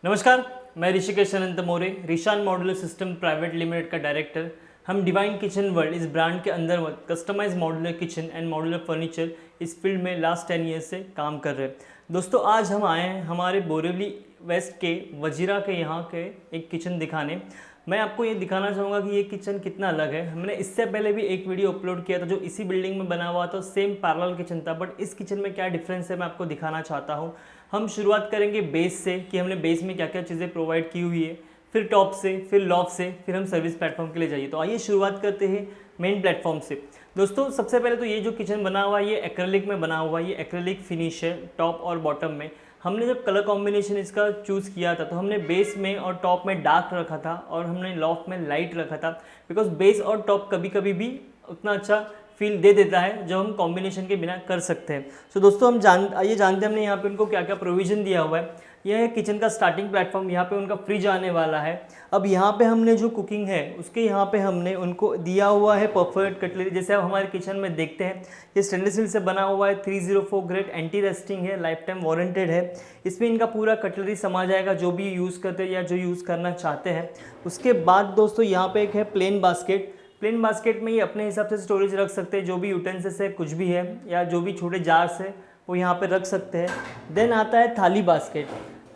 नमस्कार, मैं Rishikesh Anant More, Rishan modular system private limited का डायरेक्टर। हम डिवाइन किचन वर्ल्ड इस ब्रांड के अंदर customise modular kitchen and modular furniture इस फील्ड में लास्ट 10 ईयर्स से काम कर रहे हैं। दोस्तों, आज हम आए हैं हमारे बोरीवली वेस्ट के वजीरा के यहाँ के एक किचन दिखाने। मैं आपको ये दिखाना चाहूँगा कि ये किचन कितना अलग है। हमने इससे पहले भी एक वीडियो अपलोड किया था जो इसी बिल्डिंग में बना हुआ था, सेम पैरेलल किचन था, बट इस किचन में क्या डिफरेंस है मैं आपको दिखाना चाहता हूँ। हम शुरुआत करेंगे बेस से कि हमने बेस में क्या क्या चीज़ें प्रोवाइड की हुई है, फिर टॉप से, फिर लॉफ्ट से, फिर हम सर्विस प्लेटफॉर्म के लिए जाइए। तो आइए शुरुआत करते हैं मेन प्लेटफॉर्म से। दोस्तों, सबसे पहले तो ये जो किचन बना हुआ है ये एक्रेलिक में बना हुआ है। ये एक्रेलिक फिनिश है टॉप और बॉटम में। हमने जब कलर कॉम्बिनेशन इसका चूज़ किया था तो हमने बेस में और टॉप में डार्क रखा था और हमने लॉफ्ट में लाइट रखा था, बिकॉज बेस और टॉप कभी कभी भी उतना अच्छा फील दे देता है जो हम कॉम्बिनेशन के बिना कर सकते हैं। सो दोस्तों, हम जानते हैं हमने यहाँ पे उनको क्या क्या प्रोविज़न दिया हुआ है। यह है किचन का स्टार्टिंग प्लेटफॉर्म। यहाँ पे उनका फ्रिज आने वाला है। अब यहाँ पे हमने जो कुकिंग है उसके यहाँ पे हमने उनको दिया हुआ है परफेक्ट कटलरी। जैसे आप हमारे किचन में देखते हैं, ये स्टेनलेस स्टील से बना हुआ है, 304 ग्रेड, एंटी रस्टिंग है, लाइफ टाइम वारंटेड है। इसमें इनका पूरा कटलरी समा जाएगा जो भी यूज़ करते हैं या जो यूज़ करना चाहते हैं। उसके बाद दोस्तों यहाँ पे एक है प्लेन बास्केट। प्लेन बास्केट में ये अपने हिसाब से स्टोरेज रख सकते हैं, जो भी यूटेंसिल्स है, कुछ भी है, या जो भी छोटे जार्स है वो यहाँ पे रख सकते हैं। देन आता है थाली बास्केट।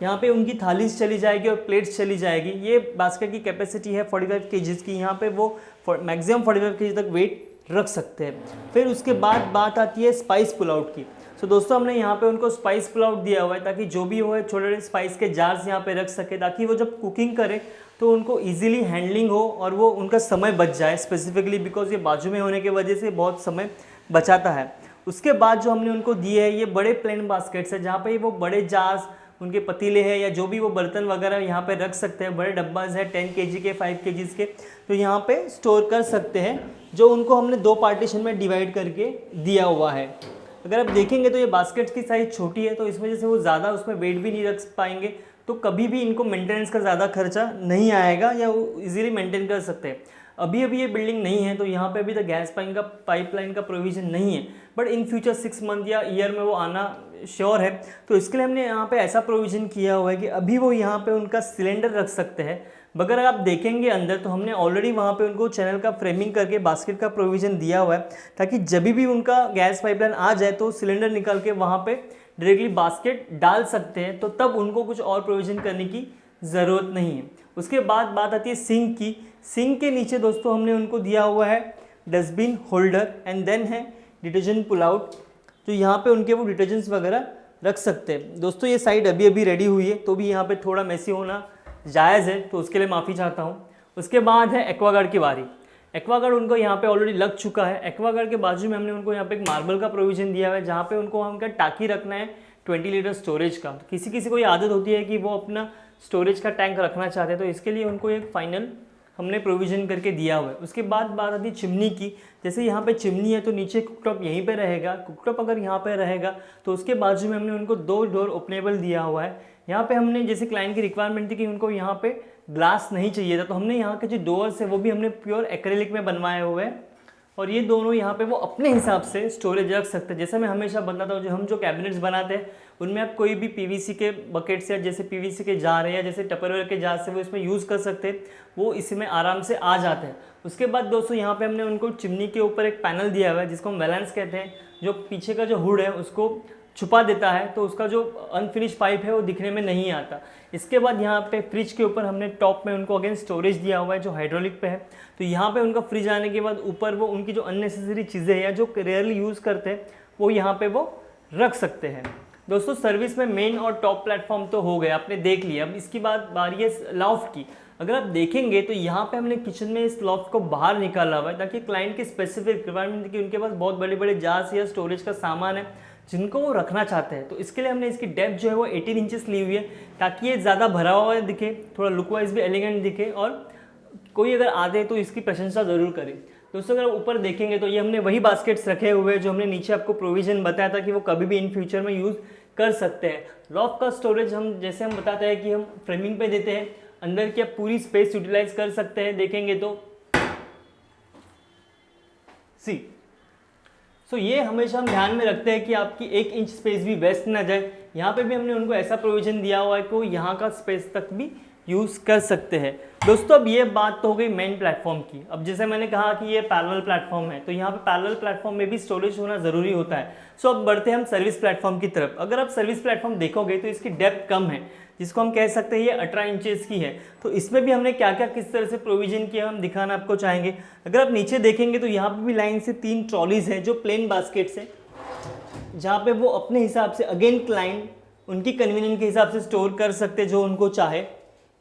यहाँ पे उनकी थालीज चली जाएगी और प्लेट्स चली जाएगी। ये बास्केट की कैपेसिटी है 45 केजीज़ की। यहाँ पे वो मैक्सिमम 45 केजी तक वेट रख सकते हैं। फिर उसके बाद बात आती है स्पाइस पुल आउट की। सो दोस्तों, हमने यहाँ पे उनको स्पाइस पुल आउट दिया हुआ है ताकि जो भी हो छोटे छोटे स्पाइस के जार्स यहाँ पे रख सके, ताकि वो जब कुकिंग करे तो उनको इजीली हैंडलिंग हो और वो उनका समय बच जाए, स्पेसिफिकली बिकॉज ये बाजू में होने की वजह से बहुत समय बचाता है। उसके बाद जो हमने उनको दिए है ये बड़े प्लेन बास्केट्स है, जहाँ पे वो बड़े जार्स, उनके पतीले हैं या जो भी वो बर्तन वगैरह यहाँ पे रख सकते हैं। बड़े डब्बाज है 10 केजी के, 5 केजीज़ के, तो यहाँ पे स्टोर कर सकते हैं, जो उनको हमने 2 पार्टीशन में डिवाइड करके दिया हुआ है। अगर आप देखेंगे तो ये बास्केट्स की साइज़ छोटी है, तो इस वजह से वो ज़्यादा उसमें वेट भी नहीं रख पाएंगे, तो कभी भी इनको मेंटेनेंस का ज़्यादा खर्चा नहीं आएगा या वो इजीली मेंटेन कर सकते हैं। अभी ये बिल्डिंग नहीं है तो यहाँ पे अभी तक गैस पाइपलाइन का प्रोविज़न नहीं है, बट इन फ्यूचर 6 मंथ या ईयर में वो आना श्योर है। तो इसके लिए हमने यहाँ पे ऐसा प्रोविज़न किया हुआ है कि अभी वो यहाँ पे उनका सिलेंडर रख सकते हैं। मगर आप देखेंगे अंदर तो हमने ऑलरेडी वहाँ पे उनको चैनल का फ्रेमिंग करके बास्केट का प्रोविज़न दिया हुआ है, ताकि जब भी उनका गैस पाइपलाइन आ जाए तो सिलेंडर निकाल के वहाँ पे डायरेक्टली बास्केट डाल सकते हैं, तो तब उनको कुछ और प्रोविज़न करने की ज़रूरत नहीं है। उसके बाद बात आती है सिंक की। सिंक के नीचे दोस्तों हमने उनको दिया हुआ है डस्टबिन होल्डर एंड देन है डिटर्जेंट पुल आउट, तो यहाँ पे उनके वो डिटर्जेंट्स वगैरह रख सकते हैं। दोस्तों, ये साइड अभी अभी रेडी हुई है तो भी यहाँ पे थोड़ा मैसी होना जायज़ है, तो उसके लिए माफ़ी चाहता हूँ। उसके बाद है एक्वागार्ड की बारी। एक्वागार्ड उनको यहाँ पे ऑलरेडी लग चुका है। एक्वागार्ड के बाजू में हमने उनको यहाँ पे एक मार्बल का प्रोविज़न दिया हुआ है, जहाँ पे उनको उनका टाँकी रखना है 20 लीटर स्टोरेज का। तो किसी किसी को ये आदत होती है कि वो अपना स्टोरेज का टैंक रखना चाहते हैं, तो इसके लिए उनको एक फाइनल हमने प्रोविज़न करके दिया हुआ है। उसके बाद बात आती है चिमनी की। जैसे यहाँ पे चिमनी है तो नीचे कुकटॉप यहीं पे रहेगा। कुकटॉप अगर यहाँ पे रहेगा तो उसके बाजू में हमने उनको 2 डोर ओपनेबल दिया हुआ है। यहाँ पे हमने जैसे क्लाइंट की रिक्वायरमेंट थी कि उनको यहाँ पे ग्लास नहीं चाहिए था, तो हमने यहाँ के जो डोर्स है वो भी हमने प्योर एक्रेलिक में बनवाए हुए हैं, और ये दोनों यहाँ पे वो अपने हिसाब से स्टोरेज रख सकते हैं। जैसे मैं हमेशा बताता हूँ, हम जो कैबिनेट्स बनाते हैं उनमें आप कोई भी पीवीसी के बकेट्स या जैसे पीवीसी के जार है या जैसे टपरवेयर के जार से वो इसमें यूज़ कर सकते हैं, वो इसमें आराम से आ जाते हैं। उसके बाद दोस्तों यहाँ पे हमने उनको चिमनी के ऊपर एक पैनल दिया हुआ है जिसको हम वैलेंस कहते हैं, जो पीछे का जो हुड है उसको छुपा देता है, तो उसका जो अनफिनिश पाइप है वो दिखने में नहीं आता। इसके बाद यहाँ पे फ्रिज के ऊपर हमने टॉप में उनको अगेन स्टोरेज दिया हुआ है जो हाइड्रोलिक पे है, तो यहाँ पे उनका फ्रिज आने के बाद ऊपर वो उनकी जो अननेसेसरी चीज़ें हैं या जो रेयरली यूज़ करते हैं वो यहाँ पे वो रख सकते हैं। दोस्तों, सर्विस में मेन और टॉप प्लेटफॉर्म तो हो गया, आपने देख लिया। अब इसकी बात बारी है लॉफ्ट की। अगर आप देखेंगे तो यहाँ पे हमने किचन में इस लॉफ्ट को बाहर निकाला हुआ है ताकि क्लाइंट की स्पेसिफिक रिक्वायरमेंट थी कि उनके पास बहुत बड़े बड़े जार्स या स्टोरेज का सामान है जिनको वो रखना चाहते हैं, तो इसके लिए हमने इसकी डेप्थ जो है वो 18 इंचेस ली हुई है ताकि ये ज़्यादा भरा हुआ दिखे, थोड़ा लुक वाइज भी एलिगेंट दिखे, और कोई अगर आते तो इसकी प्रशंसा ज़रूर करे। दोस्तों, अगर ऊपर देखेंगे तो ये हमने वही बास्केट्स रखे हुए हैं जो हमने नीचे आपको प्रोविज़न बताया था कि वो कभी भी इन फ्यूचर में यूज़ कर सकते हैं। लॉफ्ट का स्टोरेज जैसे हम बताते हैं कि हम फ्रेमिंग पे देते हैं, अंदर की आप पूरी स्पेस यूटिलाइज कर सकते हैं। देखेंगे तो सो ये हमेशा हम ध्यान में रखते हैं कि आपकी 1 इंच स्पेस भी वेस्ट ना जाए। यहाँ पे भी हमने उनको ऐसा प्रोविजन दिया हुआ है कि वो यहाँ का स्पेस तक भी यूज़ कर सकते हैं। दोस्तों अब ये बात तो हो गई मेन प्लेटफॉर्म की। अब जैसे मैंने कहा कि ये पैरेलल प्लेटफॉर्म है, तो यहाँ पे पैरेलल प्लेटफॉर्म में भी स्टोरेज होना ज़रूरी होता है। सो अब बढ़ते हैं हम सर्विस प्लेटफॉर्म की तरफ। अगर आप सर्विस प्लेटफॉर्म देखोगे तो इसकी डेप्थ कम है, जिसको हम कह सकते हैं ये 18 इंचेस की है। तो इसमें भी हमने क्या क्या किस तरह से प्रोविजन किया हम दिखाना आपको चाहेंगे। अगर आप नीचे देखेंगे तो यहाँ पे भी लाइन से 3 ट्रॉलीज हैं जो प्लेन बास्केट्स हैं, जहाँ पे वो अपने हिसाब से अगेन क्लाइंट उनकी कन्वीनियंस के हिसाब से स्टोर कर सकते जो उनको चाहे।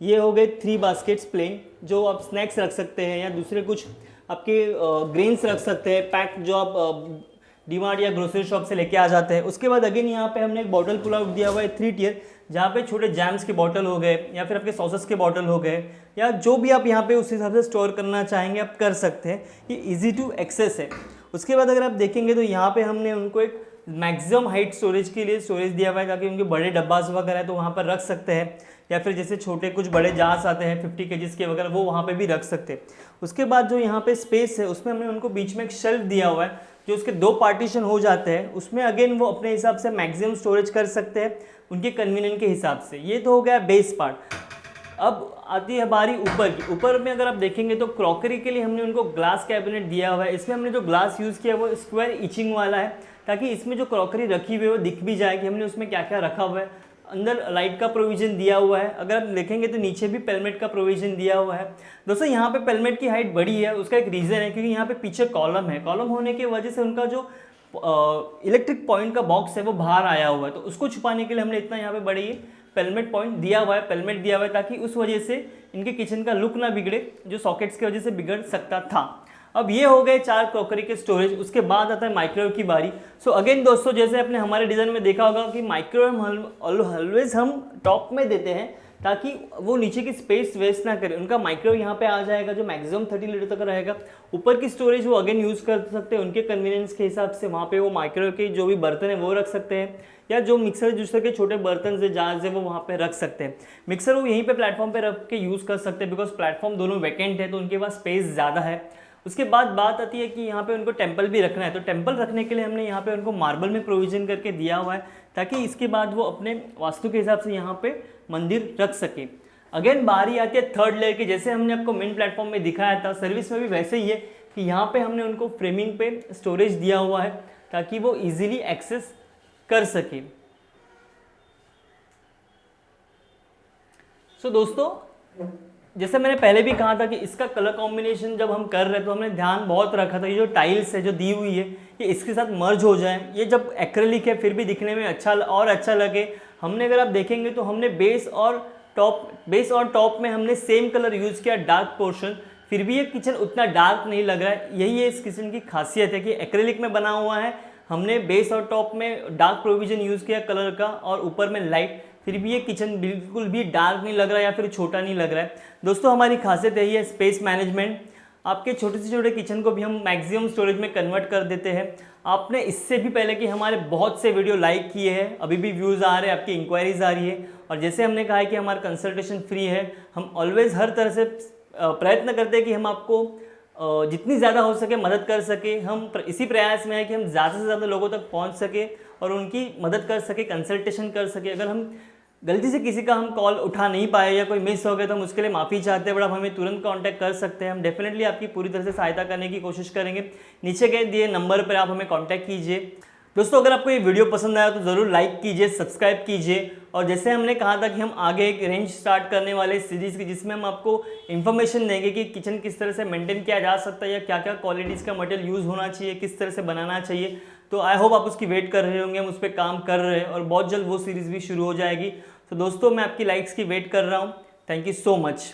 ये हो गए 3 बास्केट्स प्लेन, जो आप स्नैक्स रख सकते हैं या दूसरे कुछ आपके ग्रेन्स रख सकते हैं, पैक जो आप डीमार्ट या ग्रोसरी शॉप से लेके आ जाते हैं। उसके बाद अगेन यहाँ पे हमने एक बॉटल पुल आउट दिया हुआ है 3 टियर, जहाँ पे छोटे जैम्स के बॉटल हो गए या फिर आपके सॉसेस के बॉटल हो गए या जो भी आप यहाँ पे उस हिसाब से स्टोर करना चाहेंगे आप कर सकते हैं। ये इजी टू एक्सेस है। उसके बाद अगर आप देखेंगे तो यहाँ पे हमने उनको एक मैक्सिमम हाइट स्टोरेज के लिए स्टोरेज दिया हुआ है, ताकि उनके बड़े डब्बास वगैरह है तो वहाँ पर रख सकते हैं, या फिर जैसे छोटे कुछ बड़े जार्स आते हैं 50 केजीज के वगैरह, वो वहाँ पे भी रख सकते हैं। उसके बाद जो यहाँ पे स्पेस है उसमें हमने उनको बीच में एक शेल्फ दिया हुआ है, जो उसके 2 पार्टीशन हो जाते हैं। उसमें अगेन वो अपने हिसाब से मैक्सिमम स्टोरेज कर सकते हैं उनके कन्वीनियंट के हिसाब से। ये तो हो गया बेस पार्ट। अब आती है बारी ऊपर की। ऊपर में अगर आप देखेंगे तो क्रॉकरी के लिए हमने उनको ग्लास कैबिनेट दिया हुआ है। इसमें हमने जो ग्लास यूज़ किया है वो स्क्वायर इचिंग वाला है, ताकि इसमें जो क्रॉकरी रखी हुई है वो दिख भी जाए कि हमने उसमें क्या क्या रखा हुआ है। अंदर लाइट का प्रोविज़न दिया हुआ है। अगर आप देखेंगे तो नीचे भी पेलमेट का प्रोविज़न दिया हुआ है। दोस्तों यहाँ पे पेलमेट की हाइट बड़ी है, उसका एक रीज़न है क्योंकि यहाँ पे पीछे कॉलम है। कॉलम होने की वजह से उनका जो इलेक्ट्रिक पॉइंट का बॉक्स है वो बाहर आया हुआ है, तो उसको छुपाने के लिए हमने इतना यहाँ पे बड़ी पेलमेट पॉइंट दिया हुआ है, पेलमेट दिया हुआ है, ताकि उस वजह से इनके किचन का लुक ना बिगड़े, जो सॉकेट्स की वजह से बिगड़ सकता था। अब ये हो गए 4 क्रॉकरी के स्टोरेज। उसके बाद आता है माइक्रोवेव की बारी। सो अगेन दोस्तों, जैसे आपने हमारे डिज़ाइन में देखा होगा कि माइक्रोवेव ऑलवेज हम टॉप में देते हैं, ताकि वो नीचे की स्पेस वेस्ट ना करे। उनका माइक्रोवेव यहाँ पे आ जाएगा जो मैक्सिमम 30 लीटर तक रहेगा। ऊपर की स्टोरेज वो अगेन यूज़ कर सकते हैं उनके कन्वीनियंस के हिसाब से। वहाँ पे वो माइक्रोवेव के जो भी बर्तन है वो रख सकते हैं, या जो मिक्सर जूसर के छोटे बर्तन से जार्स है वो वहाँ पे रख सकते हैं। मिक्सर वो यहीं पे प्लेटफॉर्म पे रख के यूज़ कर सकते हैं, बिकॉज प्लेटफॉर्म दोनों वैकेंट है तो उनके पास स्पेस ज़्यादा है। उसके बाद बात आती है कि यहाँ पे उनको टेम्पल भी रखना है, तो टेम्पल रखने के लिए हमने यहाँ पे उनको मार्बल में प्रोविज़न करके दिया हुआ है, ताकि इसके बाद वो अपने वास्तु के हिसाब से यहाँ पे मंदिर रख सके। अगेन बारी आती है 3rd लेयर की। जैसे हमने आपको मेन प्लेटफॉर्म में दिखाया था, सर्विस में भी वैसे ही है कि यहाँ पे हमने उनको फ्रेमिंग पे स्टोरेज दिया हुआ है, ताकि वो इजीली एक्सेस कर सके। सो दोस्तों, जैसे मैंने पहले भी कहा था कि इसका कलर कॉम्बिनेशन जब हम कर रहे हैं तो हमने ध्यान बहुत रखा था, ये जो टाइल्स है जो दी हुई है ये इसके साथ मर्ज हो जाए। ये जब एक्रेलिक है फिर भी दिखने में अच्छा लगे। हमने अगर आप देखेंगे तो हमने बेस और टॉप में हमने सेम कलर यूज़ किया, डार्क पोर्शन, फिर भी ये किचन उतना डार्क नहीं लग रहा है। यही है इस किचन की खासियत है कि एक्रेलिक में बना हुआ है, हमने बेस और टॉप में डार्क प्रोविजन यूज़ किया कलर का और ऊपर में लाइट, फिर भी ये किचन बिल्कुल भी डार्क नहीं लग रहा है या फिर छोटा नहीं लग रहा है। दोस्तों हमारी खासियत यही है स्पेस मैनेजमेंट। आपके छोटे से छोटे किचन को भी हम मैक्सिमम स्टोरेज में कन्वर्ट कर देते हैं। आपने इससे भी पहले कि हमारे बहुत से वीडियो लाइक किए हैं, अभी भी व्यूज़ आ रहे हैं, आपकी इंक्वायरीज आ रही है, और जैसे हमने कहा है कि हमारा कंसल्टेशन फ्री है। हम ऑलवेज हर तरह से प्रयत्न करते हैं कि हम आपको जितनी ज़्यादा हो सके मदद कर सके। हम इसी प्रयास में है कि हम ज़्यादा से ज़्यादा लोगों तक पहुंच सके और उनकी मदद कर सके, कंसल्टेशन कर सके। अगर हम गलती से किसी का हम कॉल उठा नहीं पाए या कोई मिस हो गया तो हम उसके लिए माफ़ी चाहते हैं, बट आप हमें तुरंत कांटेक्ट कर सकते हैं। हम डेफिनेटली आपकी पूरी तरह से सहायता करने की कोशिश करेंगे। नीचे के दिए नंबर पर आप हमें कांटेक्ट कीजिए। दोस्तों अगर आपको ये वीडियो पसंद आया तो ज़रूर लाइक कीजिए, सब्सक्राइब कीजिए, और जैसे हमने कहा था कि हम आगे एक रेंज स्टार्ट करने वाले सीरीज़ की, जिसमें हम आपको इन्फॉर्मेशन देंगे कि किचन किस तरह से मेंटेन किया जा सकता है या क्या क्या क्वालिटीज़ का मटेरियल यूज़ होना चाहिए, किस तरह से बनाना चाहिए। तो आई होप आप उसकी वेट कर रहे होंगे, हम उस पर काम कर रहे हैं और बहुत जल्द वो सीरीज़ भी शुरू हो जाएगी। तो दोस्तों मैं आपकी लाइक्स की वेट कर रहा हूँ। Thank you so much.